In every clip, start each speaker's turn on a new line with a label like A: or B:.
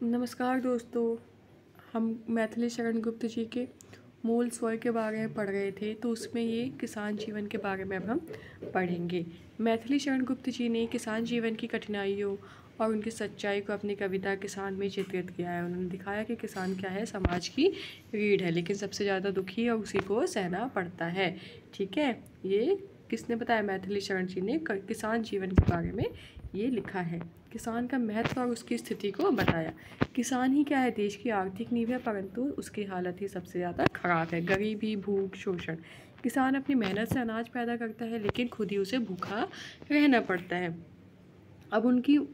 A: नमस्कार दोस्तों। हम मैथिली शरण गुप्त जी के मूल स्वर के बारे में पढ़ रहे थे, तो उसमें ये किसान जीवन के बारे में अब हम पढ़ेंगे। मैथिली शरण गुप्त जी ने किसान जीवन की कठिनाइयों और उनकी सच्चाई को अपनी कविता किसान में चित्रित किया है। उन्होंने दिखाया कि किसान क्या है, समाज की रीढ़ है, लेकिन सबसे ज़्यादा दुखी है और उसी को सहना पड़ता है। ठीक है, ये किसने बताया? मैथिली शरण जी ने किसान जीवन के बारे में ये लिखा है। किसान का महत्व और उसकी स्थिति को बताया। किसान ही क्या है, देश की आर्थिक नींव है, परंतु उसकी हालत ही सबसे ज़्यादा खराब है। गरीबी, भूख, शोषण। किसान अपनी मेहनत से अनाज पैदा करता है, लेकिन खुद ही उसे भूखा रहना पड़ता है। अब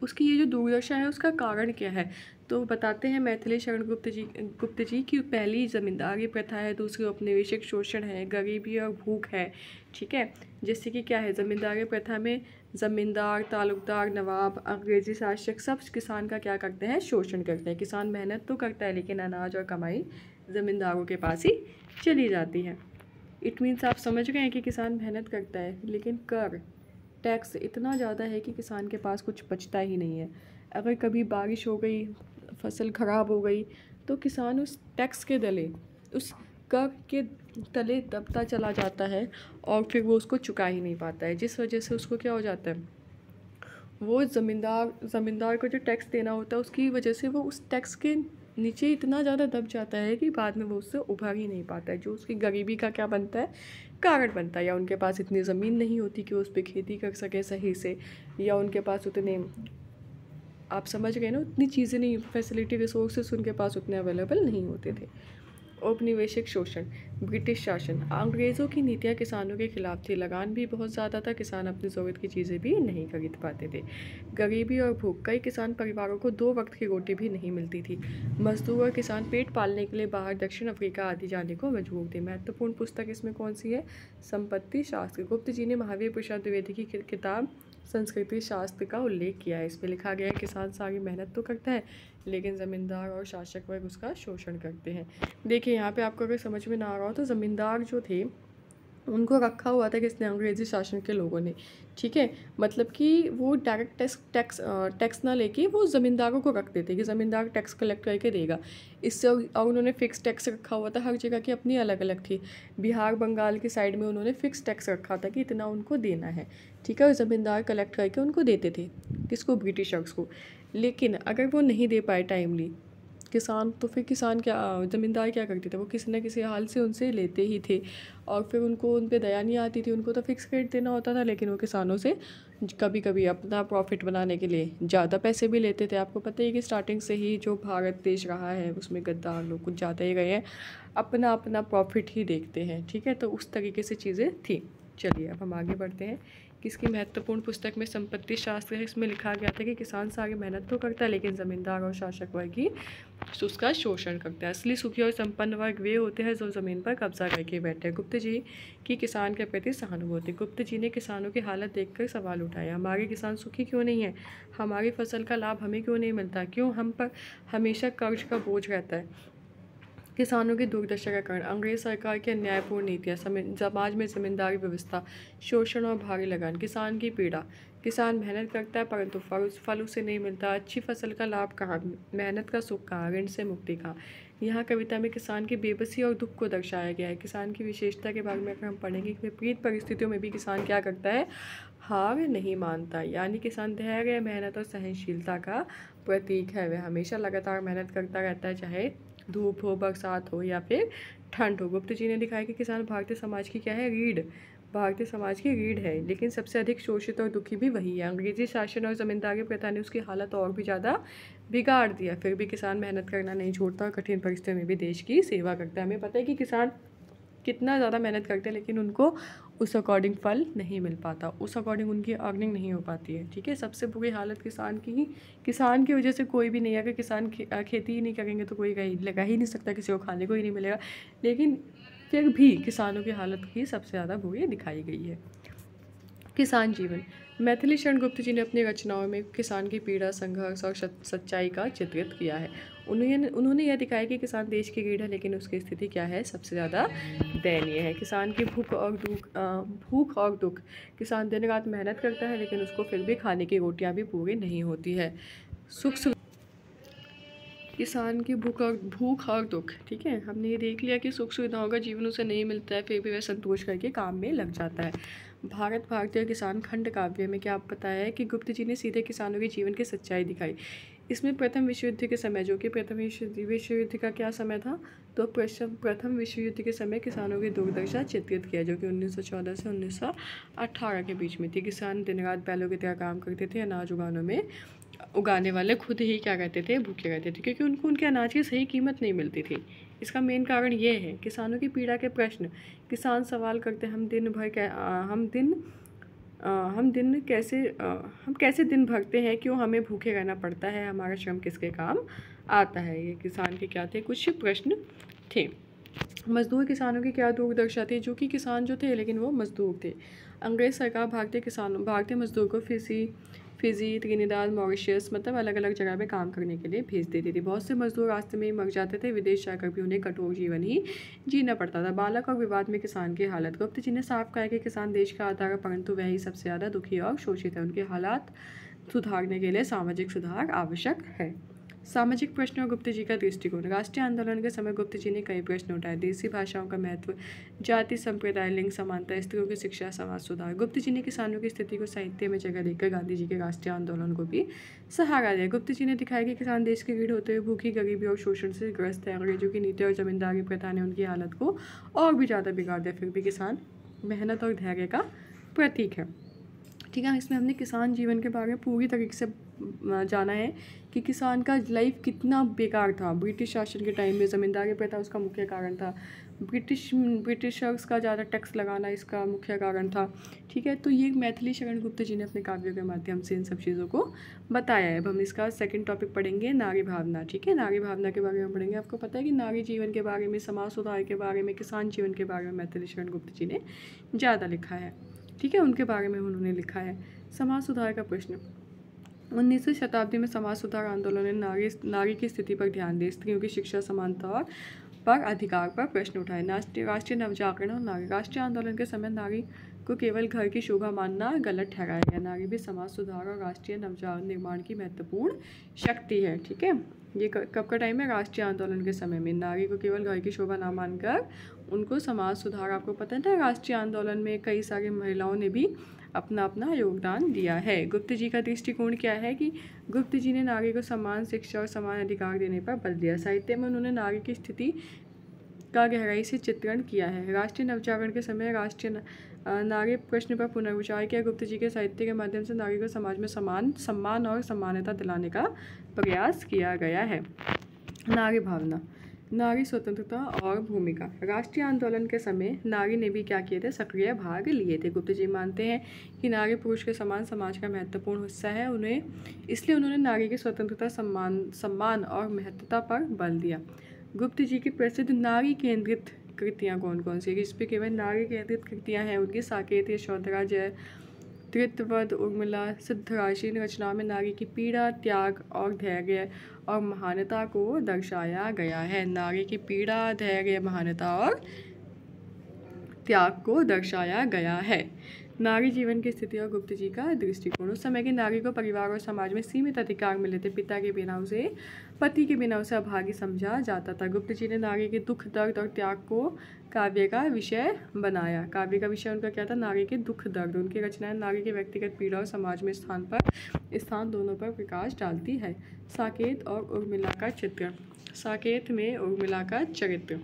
A: उसकी ये जो दुर्दशा है, उसका कारण क्या है, तो बताते हैं मैथिली शरण गुप्त जी की पहली ज़मींदारी प्रथा है, दूसरी औपनिवेशिक शोषण है, गरीबी और भूख है। ठीक है, जैसे कि क्या है, ज़मींदारी प्रथा में ज़मींदार, तालुकदार, नवाब, अंग्रेजी शासक सब किसान का क्या करते हैं, शोषण करते हैं। किसान मेहनत तो करता है, लेकिन अनाज और कमाई ज़मींदारों के पास ही चली जाती है। इट मीन्स आप समझ गए हैं कि किसान मेहनत करता है, लेकिन कर टैक्स इतना ज़्यादा है कि किसान के पास कुछ बचता ही नहीं है। अगर कभी बारिश हो गई, फसल ख़राब हो गई, तो किसान उस टैक्स के तले, उस कर के तले दबता चला जाता है और फिर वो उसको चुका ही नहीं पाता है, जिस वजह से उसको क्या हो जाता है, वो ज़मींदार को जो टैक्स देना होता है, उसकी वजह से वो उस टैक्स के नीचे इतना ज़्यादा दब जाता है कि बाद में वो उससे उभर ही नहीं पाता है, जो उसकी गरीबी का क्या बनता है, कारण बनता है। या उनके पास इतनी ज़मीन नहीं होती कि वो उस पर खेती कर सके सही से, या उनके पास उतने, आप समझ गए ना, उतनी चीज़ें नहीं, फैसिलिटी, रिसोर्सेस उनके पास उतने अवेलेबल नहीं होते थे। औपनिवेशिक शोषण। ब्रिटिश शासन। अंग्रेज़ों की नीतियाँ किसानों के खिलाफ थी, लगान भी बहुत ज़्यादा था, किसान अपनी ज़रूरत की चीज़ें भी नहीं खरीद पाते थे। गरीबी और भूख। कई किसान परिवारों को 2 वक्त की रोटी भी नहीं मिलती थी। मजदूर और किसान पेट पालने के लिए बाहर दक्षिण अफ्रीका आदि जाने को मजबूर थे। महत्वपूर्ण पुस्तक इसमें कौन सी है? संपत्ति शास्त्र। गुप्त जी ने महावीर प्रसाद द्विवेदी की किताब संस्कृति शास्त्र का उल्लेख किया है। इसमें लिखा गया है, किसान सारी मेहनत तो करता है, लेकिन ज़मींदार और शासक वर्ग उसका शोषण करते हैं। देखिए, यहाँ पे आपको अगर समझ में ना आ रहा हो, तो ज़मींदार जो थे उनको रखा हुआ था किसने? अंग्रेज़ी शासन के लोगों ने। ठीक है, मतलब कि वो डायरेक्ट टैक्स ना लेके वो ज़मींदारों को रखते थे कि ज़मींदार टैक्स कलेक्ट करके देगा। इससे और उन्होंने फ़िक्स टैक्स रखा हुआ था, हर जगह की अपनी अलग अलग थी। बिहार, बंगाल की साइड में उन्होंने फ़िक्स टैक्स रखा था कि इतना उनको देना है। ठीक है, और ज़मींदार कलेक्ट करके उनको देते थे, किसको? ब्रिटिशर्स को। लेकिन अगर वो नहीं दे पाए टाइमली किसान, तो फिर किसान क्या, ज़मींदार क्या करते थे, वो किसी न किसी हाल से उनसे लेते ही थे, और फिर उनको उन पे दया नहीं आती थी, उनको तो फिक्स रेट देना होता था, लेकिन वो किसानों से कभी कभी अपना प्रॉफिट बनाने के लिए ज़्यादा पैसे भी लेते थे। आपको पता है कि स्टार्टिंग से ही जो भारत देश रहा है, उसमें गद्दार लोग कुछ ज़्यादा ही गए हैं, अपना अपना प्रॉफिट ही देखते हैं। ठीक है, तो उस तरीके से चीज़ें थी। चलिए अब हम आगे बढ़ते हैं। किसकी महत्वपूर्ण पुस्तक में संपत्ति शास्त्र है। इसमें लिखा गया था कि किसान सारी मेहनत तो करता है, लेकिन ज़मींदार और शासक वर्ग ही उसका शोषण करता है। असली सुखी और संपन्न वर्ग वे होते हैं जो ज़मीन पर कब्जा करके बैठे हैं। गुप्त जी की किसान के प्रति सहानुभूति। गुप्त जी ने किसानों की हालत देखकर सवाल उठाया, हमारे किसान सुखी क्यों नहीं है? हमारी फसल का लाभ हमें क्यों नहीं मिलता? क्यों हम पर हमेशा कर्ज का बोझ रहता है? किसानों की दुर्दशा का कारण। अंग्रेज सरकार की अन्यायपूर्ण नीतियाँ, समाज में जमींदारी व्यवस्था, शोषण और भारी लगान। किसान की पीड़ा। किसान मेहनत करता है, परंतु फल उसे नहीं मिलता। अच्छी फसल का लाभ कहाँ? मेहनत का सुख कहाँ? ऋण से मुक्ति कहाँ? यहाँ कविता में किसान की बेबसी और दुख को दर्शाया गया है। किसान की विशेषता के बारे में अगर हम पढ़ेंगे कि विपरीत परिस्थितियों में भी किसान क्या करता है, हार नहीं मानता। यानी किसान धैर्य, मेहनत और सहनशीलता का प्रतीक है। वह हमेशा लगातार मेहनत करता रहता है, चाहे धूप हो, बरसात हो या फिर ठंड हो। गुप्त जी ने दिखाया कि किसान भारतीय समाज की क्या है, रीढ़, भारतीय समाज की रीढ़ है, लेकिन सबसे अधिक शोषित और दुखी भी वही है। अंग्रेजी शासन और जमींदारी प्रथा ने उसकी हालत और भी ज़्यादा बिगाड़ दिया। फिर भी किसान मेहनत करना नहीं छोड़ता और कठिन परिस्थितियों में भी देश की सेवा करता है। हमें पता है कि किसान कितना ज़्यादा मेहनत करते हैं, लेकिन उनको उस अकॉर्डिंग फल नहीं मिल पाता, उस अकॉर्डिंग उनकी अर्निंग नहीं हो पाती है। ठीक है, सबसे बुरी हालत किसान की ही, किसान की वजह से कोई भी नहीं है। अगर किसान खेती ही नहीं करेंगे तो कोई लगा ही नहीं सकता, किसी को खाने को ही नहीं मिलेगा। लेकिन फिर भी किसानों की हालत ही सबसे ज़्यादा बुरी दिखाई गई है। किसान जीवन। मैथिली शरण गुप्त जी ने अपनी रचनाओं में किसान की पीड़ा, संघर्ष और सच्चाई का चित्रित किया है। उन्होंने यह दिखाया कि किसान देश की रीढ़ है, लेकिन उसकी स्थिति क्या है, सबसे ज़्यादा दयनीय है। किसान की भूख और दुख। किसान दिन रात मेहनत करता है, लेकिन उसको फिर भी खाने की रोटियां भी पूरी नहीं होती है। सुख किसान की भूख और दुख। ठीक है, हमने ये देख लिया कि सुख सुविधाओं का जीवन उसे नहीं मिलता है, फिर भी वह संतोष करके काम में लग जाता है। भारत भारतीय किसान खंड काव्य में क्या आप बताया है कि गुप्त जी ने सीधे किसानों के जीवन की सच्चाई दिखाई। इसमें प्रथम विश्व युद्ध के समय, जो कि प्रथम विश्व युद्ध का क्या समय था, तो प्रथम विश्व युद्ध के समय किसानों की दुर्दशा चित्रित किया, जो कि 1914 से 1918 के बीच में थी। किसान दिन रात बैलों की तरह काम करते थे। अनाज उगाने वाले खुद ही क्या कहते थे, भूखे रहते थे, क्योंकि उनको उनके अनाज की सही कीमत नहीं मिलती थी। इसका मेन कारण ये है किसानों की पीड़ा के प्रश्न। किसान सवाल करते हम कैसे दिन भरते हैं, क्यों हमें भूखे रहना पड़ता है, हमारा श्रम किसके काम आता है। ये किसान के क्या थे, कुछ प्रश्न थे। मजदूर किसानों की क्या दुर्दशा थी, जो कि किसान जो थे लेकिन वो मजदूर थे। अंग्रेज सरकार भारतीय मजदूर को फिजी, त्रिनिदाद, मॉरिशस मतलब अलग अलग जगह पे काम करने के लिए भेज देती थी। बहुत से मजदूर रास्ते में ही मर जाते थे। विदेश जाकर भी उन्हें कठोर जीवन ही जीना पड़ता था। बालक और विवाद में किसान की हालत। गुप्त जी ने साफ कहा कि किसान देश का आधार है, परंतु वह ही सबसे ज़्यादा दुखी और शोषित है। उनके हालात सुधारने के लिए सामाजिक सुधार आवश्यक है। सामाजिक प्रश्न और गुप्त जी का दृष्टिकोण। राष्ट्रीय आंदोलन के समय गुप्त जी ने कई प्रश्न उठाए। देसी भाषाओं का महत्व, जाति संप्रदाय, लिंग समानता, स्त्रियों की शिक्षा, समाज सुधार। गुप्त जी ने किसानों की स्थिति को साहित्य में जगह देकर गांधी जी के राष्ट्रीय आंदोलन को भी सहारा दिया। गुप्त जी ने दिखाया कि किसान देश के रीढ़ होते हुए भूखी, गरीबी और शोषण से ग्रस्त है। अंग्रेजों की नीति और जमींदारी प्रथा ने उनकी हालत को और भी ज़्यादा बिगाड़ दिया। फिर भी किसान मेहनत और धैर्य का प्रतीक है। ठीक है, इसमें हमने किसान जीवन के बारे में पूरी तरीके से जाना है कि किसान का लाइफ कितना बेकार था। ब्रिटिश शासन के टाइम में ज़मींदारी प्रथा उसका मुख्य कारण था। ब्रिटिशर्स का ज़्यादा टैक्स लगाना इसका मुख्य कारण था। ठीक है, तो ये मैथिली शरण गुप्त जी ने अपने काव्यों के माध्यम से इन सब चीज़ों को बताया है। अब हम इसका सेकंड टॉपिक पढ़ेंगे, नारी भावना। ठीक है, नारी भावना के बारे में पढ़ेंगे। आपको पता है कि नारी जीवन के बारे में, समाज सुधार के बारे में, किसान जीवन के बारे में मैथिली शरण गुप्त जी ने ज़्यादा लिखा है। ठीक है, उनके बारे में उन्होंने लिखा है। समाज सुधार का प्रश्न। 19वीं शताब्दी में समाज सुधार आंदोलन ने नारी की स्थिति पर ध्यान दिया। स्त्रियों की शिक्षा, समानता और पर अधिकार पर प्रश्न उठाए। राष्ट्रीय नवजागरण और नारी। राष्ट्रीय आंदोलन के समय नारी को केवल घर की शोभा मानना गलत ठहराया गया। नारी भी समाज सुधार और राष्ट्रीय नवजागरण निर्माण की महत्वपूर्ण शक्ति है। ठीक है, ये कब का टाइम है, राष्ट्रीय आंदोलन के समय में। नारी को केवल घर की शोभा ना मानकर उनको समाज सुधार, आपको पता है राष्ट्रीय आंदोलन में कई सारी महिलाओं ने भी अपना अपना योगदान दिया है। गुप्त जी का दृष्टिकोण क्या है कि गुप्त जी ने नारी को समान शिक्षा और समान अधिकार देने पर बल दिया। साहित्य में उन्होंने नारी की स्थिति का गहराई से चित्रण किया है। राष्ट्रीय नवजागरण के समय राष्ट्रीय नारी प्रश्न पर पुनर्विचार किया। गुप्त जी के साहित्य के माध्यम से नारी को समाज में सम्मान और समानता दिलाने का प्रयास किया गया है। नारी भावना, नारी स्वतंत्रता और भूमिका। राष्ट्रीय आंदोलन के समय नारी ने भी क्या किए थे, सक्रिय भाग लिए थे। गुप्त जी मानते हैं कि नारी पुरुष के समान समाज का महत्वपूर्ण हिस्सा है। इसलिए उन्होंने नारी की स्वतंत्रता, सम्मान और महत्वता पर बल दिया। गुप्त जी की प्रसिद्ध नारी केंद्रित कृतियाँ कौन कौन सी, इस पर केवल नारी केंद्रित कृतियाँ हैं उनकी। साकेत, यशोधरा, जयद्रथवध, उर्मिला, सिद्धराशि। इन रचनाओं में नारी की पीड़ा, त्याग और धैर्य और महानता को दर्शाया गया है। नारी की पीड़ा, धैर्य, महानता और त्याग को दर्शाया गया है। नारी जीवन की स्थिति और गुप्त जी का दृष्टिकोण। उस समय की नारी को परिवार और समाज में सीमित अधिकार मिले थे। पिता के बिना उसे, पति के बिना उसे अभागी समझा जाता था। गुप्त जी ने नारी के दुख, दर्द और त्याग को काव्य का विषय बनाया। काव्य का विषय उनका क्या था, नारी के दुख, दर्द। उनकी रचनाएं नारी के व्यक्तिगत पीड़ा और समाज में स्थान दोनों पर प्रकाश डालती है। साकेत और उर्मिला का चित्र। साकेत में उर्मिला का चरित्र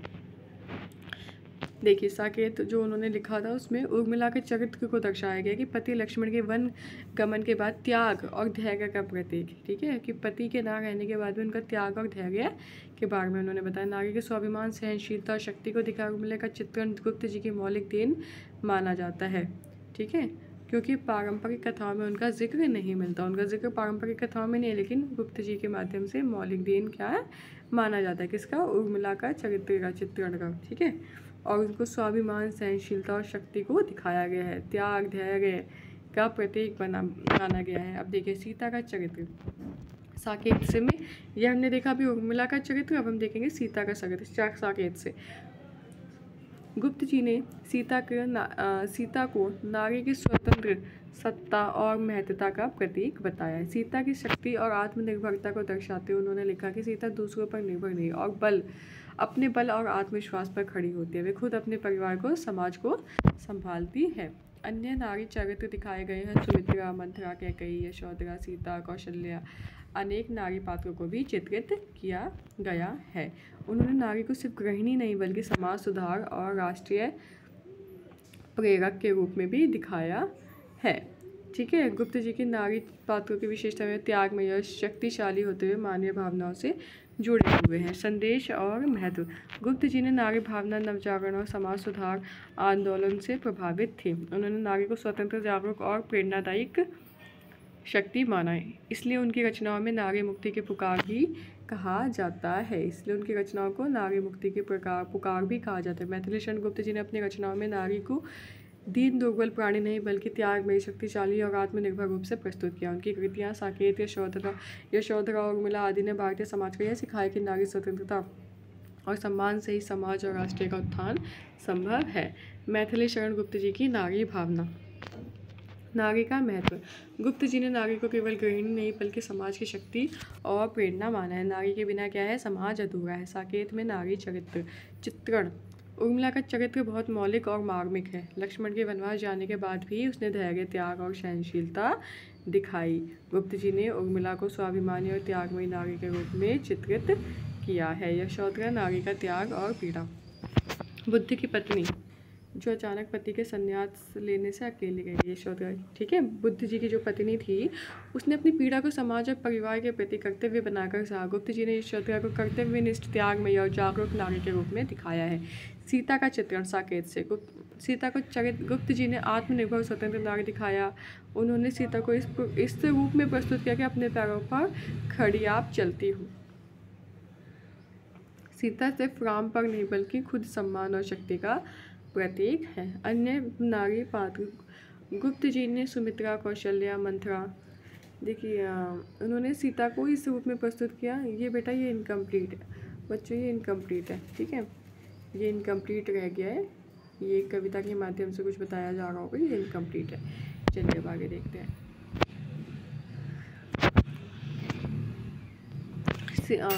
A: देखिए। साकेत जो उन्होंने लिखा था उसमें उर्मिला के चरित्र को दर्शाया गया कि पति लक्ष्मण के वन गमन के बाद त्याग और धैर्य का प्रतीक। ठीक है, कि पति के ना रहने के बाद भी उनका त्याग और धैर्य के बारे में उन्होंने बताया। नारी के स्वाभिमान, सहनशीलता और शक्ति को दिखा उर्मिला का चित्रण गुप्त जी की मौलिक देन माना जाता है। ठीक है, क्योंकि पारंपरिक कथाओं में उनका जिक्र नहीं मिलता। उनका जिक्र पारंपरिक कथाओं में नहीं है, लेकिन गुप्त जी के माध्यम से मौलिक देन क्या है माना जाता है, किसका, उर्मिला का चरित्र का, चित्रण का। ठीक है, और उनको स्वाभिमान, सहनशीलता और शक्ति को दिखाया गया है। त्याग, धैर्य का प्रतीक माना गया है। अब देखिए सीता का चरित्र। साकेत से में यह हमने देखा अभी उर्मिला का चरित्र, अब हम देखेंगे सीता का चरित्र साकेत से। गुप्त जी ने सीता को नारी की स्वतंत्र सत्ता और महत्ता का प्रतीक बताया। सीता की शक्ति और आत्मनिर्भरता को दर्शाते हुए उन्होंने लिखा कि सीता दूसरों पर निर्भर नहीं और अपने बल और आत्मविश्वास पर खड़ी होती है। वे खुद अपने परिवार को, समाज को संभालती है। अन्य नारी चरित्र दिखाए गए हैं सुमित्रा, मंथरा, कैकेयी, यशोधरा, सीता, कौशल्या। अनेक नारी पात्रों को भी चित्रित किया गया है। उन्होंने नारी को सिर्फ गृहिणी नहीं बल्कि समाज सुधार और राष्ट्रीय प्रेरक के रूप में भी दिखाया है। ठीक है। गुप्त जी की नारी पात्रों की विशेषता में त्यागमय, शक्तिशाली होते हुए मानवीय भावनाओं से जुड़े हुए हैं। संदेश और महत्व। गुप्त जी ने नारी भावना, नवजागरण और समाज सुधार आंदोलन से प्रभावित थे। उन्होंने नारी को स्वतंत्र, जागरूक और प्रेरणादायक शक्ति माना है। इसलिए उनकी रचनाओं में नारी मुक्ति के पुकार भी कहा जाता है। इसलिए उनकी रचनाओं को नारी मुक्ति के पुकार भी कहा जाता है। मैथिली शरण गुप्त जी ने अपनी रचनाओं में नारी को दीन दुर्बल प्राणी नहीं बल्कि त्यागमयी, शक्तिशाली और आत्मनिर्भर रूप से प्रस्तुत किया। उनकी कृतियाँ साकेत, यशोधरा और उर्मिला आदि ने भारतीय समाज को यह सिखाया कि नारी स्वतंत्रता और सम्मान से ही समाज और राष्ट्र का उत्थान संभव है। मैथिली शरण गुप्त जी की नारी भावना। नारी का महत्व। गुप्त जी ने नारी को केवल गृहिणी नहीं बल्कि समाज की शक्ति और प्रेरणा माना है। नारी के बिना क्या है, समाज अधूरा है। साकेत में नारी चरित्र चित्रण। उर्मिला का चरित्र बहुत मौलिक और मार्मिक है। लक्ष्मण के वनवास जाने के बाद भी उसने धैर्य, त्याग और सहनशीलता दिखाई। गुप्त जी ने उर्मिला को स्वाभिमानी और त्यागमयी नारी के रूप में चित्रित किया है। यशोधरा नारी का त्याग और पीड़ा। बुद्ध की पत्नी जो अचानक पति के संन्यास लेने से अकेले गई, यशोधरा। ठीक है। बुद्ध जी की जो पत्नी थी उसने अपनी पीड़ा को समाज और परिवार के प्रति कर्तव्य बनाकर सहा। गुप्त जी ने यशोधरा को कर्तव्यनिष्ठ, त्यागमयी और जागरूक नारी के रूप में दिखाया है। सीता का चित्रण साकेत से। सीता को गुप्त जी ने आत्मनिर्भर और स्वतंत्र नारी दिखाया। उन्होंने सीता को इस रूप में प्रस्तुत किया कि अपने पैरों पर खड़ी आप चलती हूँ। सीता सिर्फ राम पर नहीं बल्कि खुद सम्मान और शक्ति का प्रतीक है। अन्य नारी पात्र। गुप्त जी ने सुमित्रा, कौशल्या, मंथरा। देखिए उन्होंने सीता को इस रूप में प्रस्तुत किया। ये बेटा ये इनकम्प्लीट है बच्चों, ये इनकम्प्लीट है। ठीक है, ये इनकम्प्लीट रह गया है। ये कविता के माध्यम से कुछ बताया जा रहा होगा, ये इनकम्प्लीट है। चलिए अब आगे देखते हैं।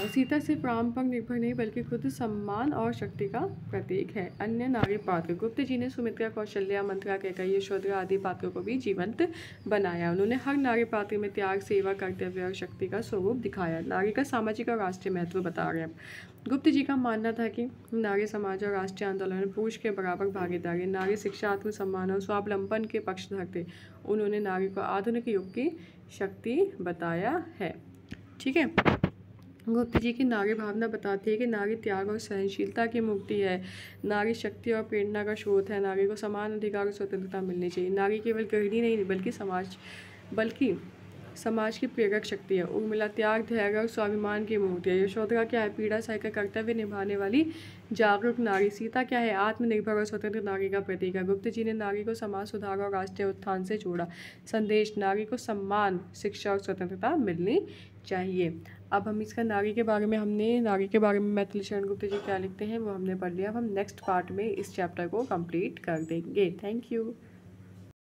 A: सीता सिर्फ राम पर निर्भर नहीं बल्कि खुद सम्मान और शक्ति का प्रतीक है। अन्य नारी पात्र। गुप्त जी ने सुमित्रा, कौशल्या, मंथरा, कैकेयी, यशोधरा आदि पात्रों को भी जीवंत बनाया। उन्होंने हर नारी पात्र में त्याग, सेवा, कर्तव्य और शक्ति का स्वरूप दिखाया। नारी का सामाजिक और राष्ट्रीय महत्व बता रहे हैं। गुप्त जी का मानना था कि नारी समाज और राष्ट्रीय आंदोलन में पुरुष के बराबर भागीदारी, नारी शिक्षा, आत्मसम्मान और स्वावलंबन के पक्षधर थे। उन्होंने नारी को आधुनिक युग की शक्ति बताया है। ठीक है। गुप्त जी की नारी भावना बताती है कि नारी त्याग और सहनशीलता की मूर्ति है। नारी शक्ति और प्रेरणा का स्रोत है। नारी को समान अधिकार और स्वतंत्रता मिलनी चाहिए। नारी केवल गृहिणी नहीं बल्कि समाज की प्रेरक शक्ति है। उर्मिला त्याग, धैर्य और स्वाभिमान की मूर्ति है। यशोधरा क्या है, पीड़ा सहकर कर्तव्य निभाने वाली जागरूक नारी। सीता क्या है, आत्मनिर्भर और स्वतंत्र नारी का प्रतीक है। गुप्त जी ने नारी को समाज सुधार और राष्ट्रीय उत्थान से जोड़ा। संदेश, नारी को सम्मान, शिक्षा और स्वतंत्रता मिलनी चाहिए। अब हम इसका नारी के बारे में मैथिली शरण गुप्त जी क्या लिखते हैं वो हमने पढ़ लिया। अब हम नेक्स्ट पार्ट में इस चैप्टर को कंप्लीट कर देंगे। Thank you.